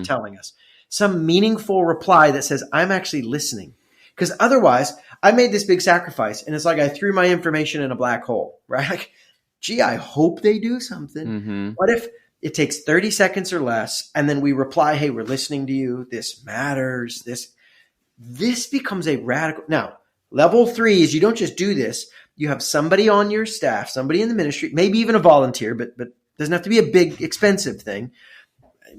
telling us. Some meaningful reply that says, I'm actually listening. Because otherwise, I made this big sacrifice, and it's like I threw my information in a black hole, right? Like, gee, I hope they do something. What if it takes 30 seconds or less, and then we reply, hey, we're listening to you. This matters. This becomes a radical. Now, level 3 is you don't just do this. You have somebody on your staff, somebody in the ministry, maybe even a volunteer, but doesn't have to be a big, expensive thing.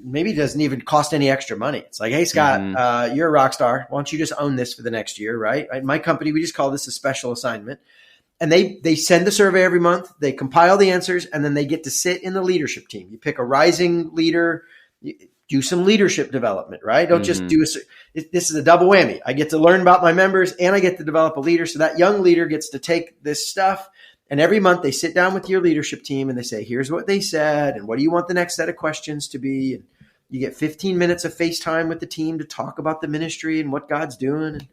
Maybe it doesn't even cost any extra money. It's like, hey, Scott, you're a rock star. Why don't you just own this for the next year, right? In my company, we just call this a special assignment. And they send the survey every month. They compile the answers, and then they get to sit in the leadership team. You pick a rising leader, do some leadership development, right? Don't just do this is a double whammy. I get to learn about my members, and I get to develop a leader. So that young leader gets to take this stuff. And every month they sit down with your leadership team and they say, here's what they said. And what do you want the next set of questions to be? And you get 15 minutes of FaceTime with the team to talk about the ministry and what God's doing. And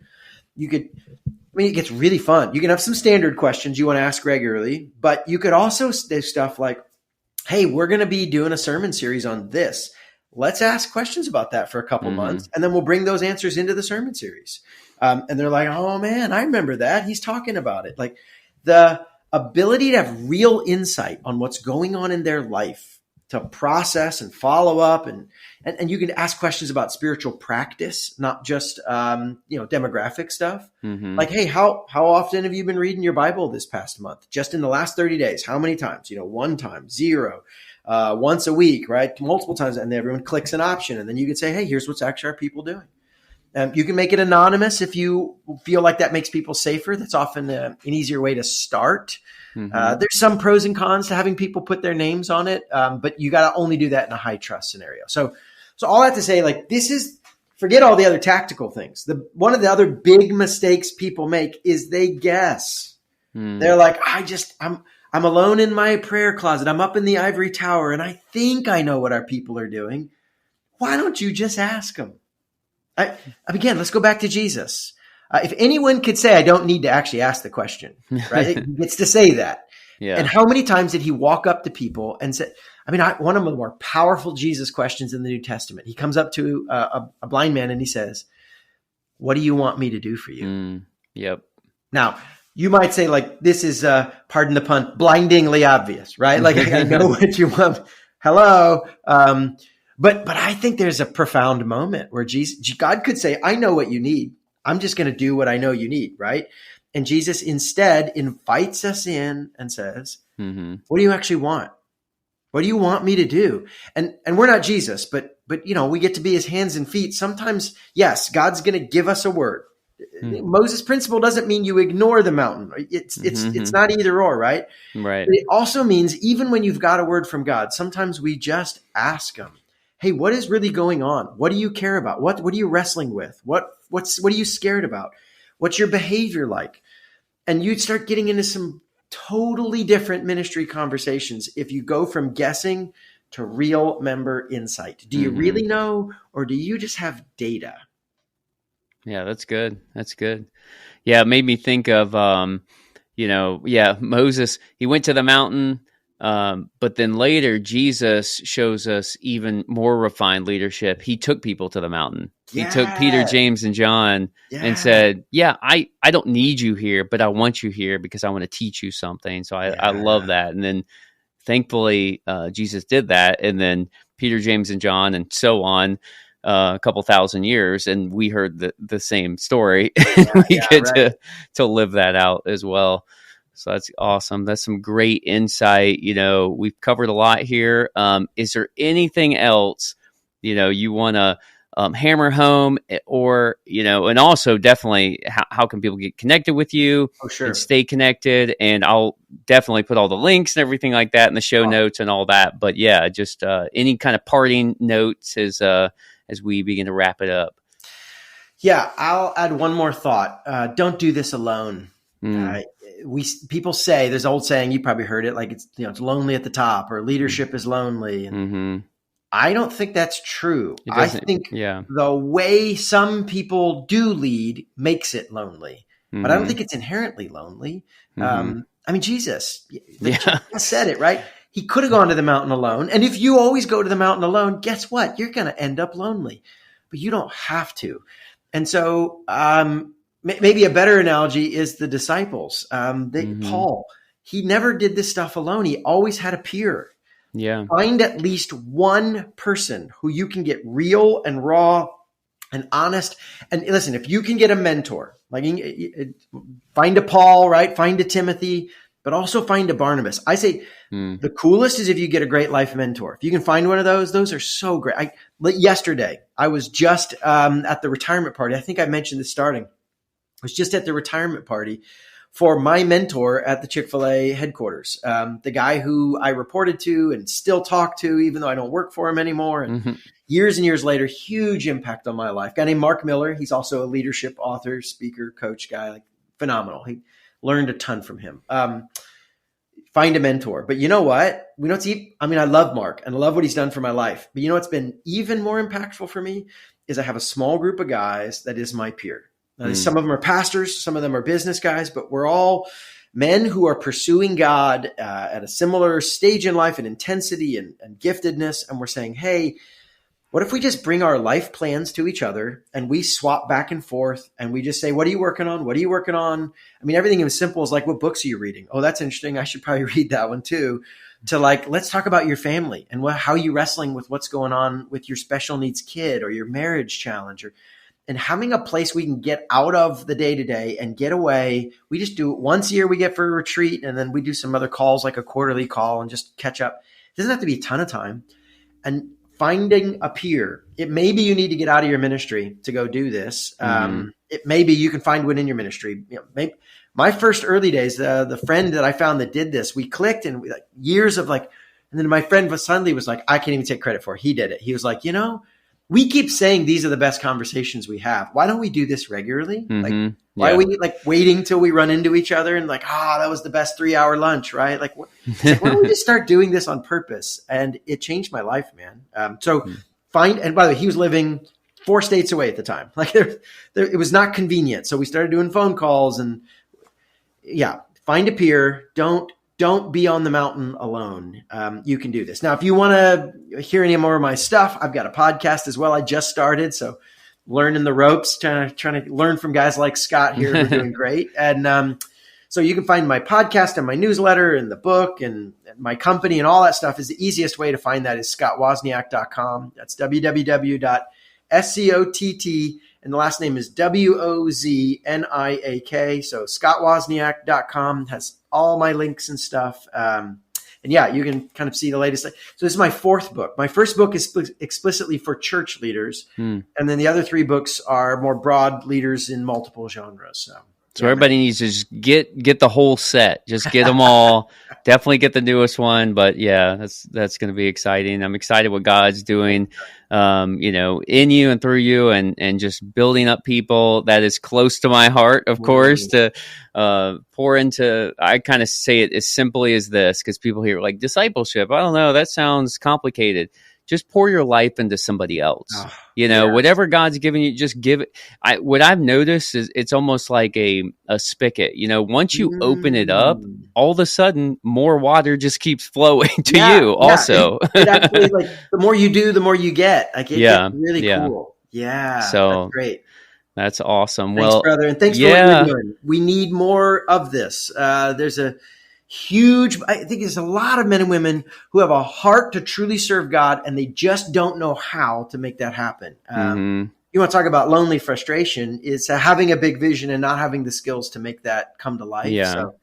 it gets really fun. You can have some standard questions you want to ask regularly, but you could also do stuff like, hey, we're going to be doing a sermon series on this. Let's ask questions about that for a couple months. And then we'll bring those answers into the sermon series. And they're like, oh man, I remember that. He's talking about it. Like the ability to have real insight on what's going on in their life, to process and follow up. And you can ask questions about spiritual practice, not just, demographic stuff. Like, hey, how often have you been reading your Bible this past month? Just in the last 30 days, how many times? 1 time, 0, once a week, right? Multiple times. And then everyone clicks an option. And then you can say, hey, here's what's actually our people doing. You can make it anonymous if you feel like that makes people safer. That's often an easier way to start. There's some pros and cons to having people put their names on it, but you got to only do that in a high trust scenario. So all I have to say, like, forget all the other tactical things. One of the other big mistakes people make is they guess. They're like, I'm alone in my prayer closet. I'm up in the ivory tower, and I think I know what our people are doing. Why don't you just ask them? Again, let's go back to Jesus. If anyone could say, I don't need to actually ask the question, right? He gets to say that. Yeah. And how many times did he walk up to people and say, one of the more powerful Jesus questions in the New Testament, he comes up to a blind man and he says, what do you want me to do for you? Yep. Now, you might say, like, this is, pardon the pun, blindingly obvious, right? Like, I know what you want. Hello. But I think there's a profound moment where God could say, I know what you need. I'm just going to do what I know you need, right? And Jesus instead invites us in and says, what do you actually want? What do you want me to do? And we're not Jesus, but we get to be his hands and feet. Sometimes, yes, God's going to give us a word. Moses' principle doesn't mean you ignore the mountain. It's not either or, right? Right. But it also means even when you've got a word from God, sometimes we just ask him, hey, what is really going on? What do you care about? What are you wrestling with? What are you scared about? What's your behavior like? And you'd start getting into some totally different ministry conversations if you go from guessing to real member insight. Do you really know, or do you just have data? Yeah, that's good. That's good. Yeah, it made me think of, Moses, he went to the mountain, but then later Jesus shows us even more refined leadership. He took people to the mountain. Yeah. He took Peter, James, and John and said, I don't need you here, but I want you here because I want to teach you something. So I love that. And then thankfully, Jesus did that. And then Peter, James, and John, and so on, a couple thousand years, and we heard the same story. We get to live that out as well. So that's awesome. That's some great insight. We've covered a lot here. Is there anything else, you want to hammer home, or, and also definitely how can people get connected with you and stay connected? And I'll definitely put all the links and everything like that in the show notes and all that. But yeah, just any kind of parting notes as we begin to wrap it up. Yeah, I'll add one more thought. Don't do this alone. People say, there's an old saying, you probably heard it, like it's lonely at the top, or leadership is lonely. And I don't think that's true. I think the way some people do lead makes it lonely, but I don't think it's inherently lonely. Jesus said it, right? He could have gone to the mountain alone. And if you always go to the mountain alone, guess what? You're going to end up lonely, but you don't have to. And so maybe a better analogy is the disciples. Paul, he never did this stuff alone. He always had a peer. Yeah. Find at least one person who you can get real and raw and honest. And listen, if you can get a mentor, like find a Paul, right? Find a Timothy, but also find a Barnabas. I say the coolest is if you get a great life mentor. If you can find one of those are so great. Yesterday, I was just at the retirement party. I think I mentioned this starting. I was just at the retirement party for my mentor at the Chick-fil-A headquarters, the guy who I reported to and still talk to, even though I don't work for him anymore. And years and years later, huge impact on my life. A guy named Mark Miller. He's also a leadership author, speaker, coach guy, like phenomenal. He learned a ton from him. Find a mentor. But you know what? I love Mark and I love what he's done for my life. But you know what's been even more impactful for me is I have a small group of guys that is my peer. Some of them are pastors, some of them are business guys, but we're all men who are pursuing God at a similar stage in life and intensity and giftedness. And we're saying, hey, what if we just bring our life plans to each other and we swap back and forth and we just say, what are you working on? What are you working on? I mean, everything as simple as like, what books are you reading? Oh, that's interesting. I should probably read that one too. To like, let's talk about your family and how are you wrestling with what's going on with your special needs kid or your marriage challenge, and having a place we can get out of the day-to-day and get away. We just do it once a year. We get for a retreat, and then we do some other calls, like a quarterly call, and just catch up. It doesn't have to be a ton of time. And finding a peer. It may be you need to get out of your ministry to go do this. It may be you can find one in your ministry. My first early days, the friend that I found that did this, we clicked and years of and then my friend suddenly was like, I can't even take credit for it. He did it. He was like, we keep saying these are the best conversations we have. Why don't we do this regularly? Why are we waiting till we run into each other and that was the best 3-hour lunch, right? Why don't we just start doing this on purpose? And it changed my life, man. And by the way, he was living 4 states away at the time. It was not convenient. So we started doing phone calls and find a peer. Don't be on the mountain alone. You can do this. Now, if you want to hear any more of my stuff, I've got a podcast as well. I just started. So learning the ropes, trying to learn from guys like Scott here who are doing great. And so you can find my podcast and my newsletter and the book and my company and all that stuff. Is the easiest way to find that is scottwozniak.com. That's www.scott, and the last name is Wozniak. So scottwozniak.com has all my links and stuff. You can kind of see the latest. So this is my 4th book. My first book is explicitly for church leaders. And then the other 3 books are more broad leaders in multiple genres. So everybody needs to just get the whole set. Just get them all. Definitely get the newest one. But that's going to be exciting. I'm excited what God's doing, in you and through you, and just building up people. That is close to my heart, of course, to pour into. I kind of say it as simply as this, because people hear discipleship. I don't know. That sounds complicated. Just pour your life into somebody else. Whatever God's given you, just give it. What I've noticed is it's almost like a spigot. Once you open it up, all of a sudden more water just keeps flowing to you also. It actually, the more you do, the more you get. It gets really cool. Yeah. So that's great. That's awesome. Thanks, brother. And thanks for what you're doing. We need more of this. There's a huge, I think there's a lot of men and women who have a heart to truly serve God, and they just don't know how to make that happen. You want to talk about lonely frustration, is having a big vision and not having the skills to make that come to life. Yeah. So,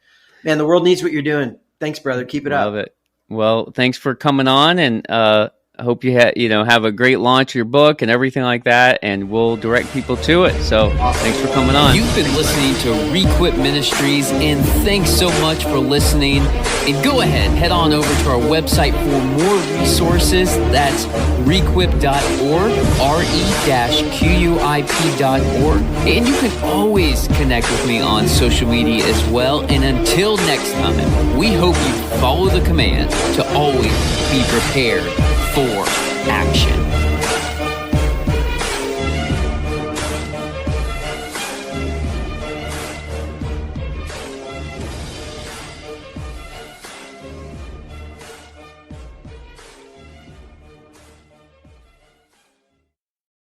man, the world needs what you're doing. Thanks, brother. Keep it up. Love it. Well, thanks for coming on, and I hope you have a great launch of your book and everything like that, and we'll direct people to it. So thanks for coming on. You've been listening to Requip Ministries, and thanks so much for listening. And go ahead, head on over to our website for more resources. That's requip.org, re-quip.org. And you can always connect with me on social media as well. And until next time, we hope you follow the command to always be prepared for action.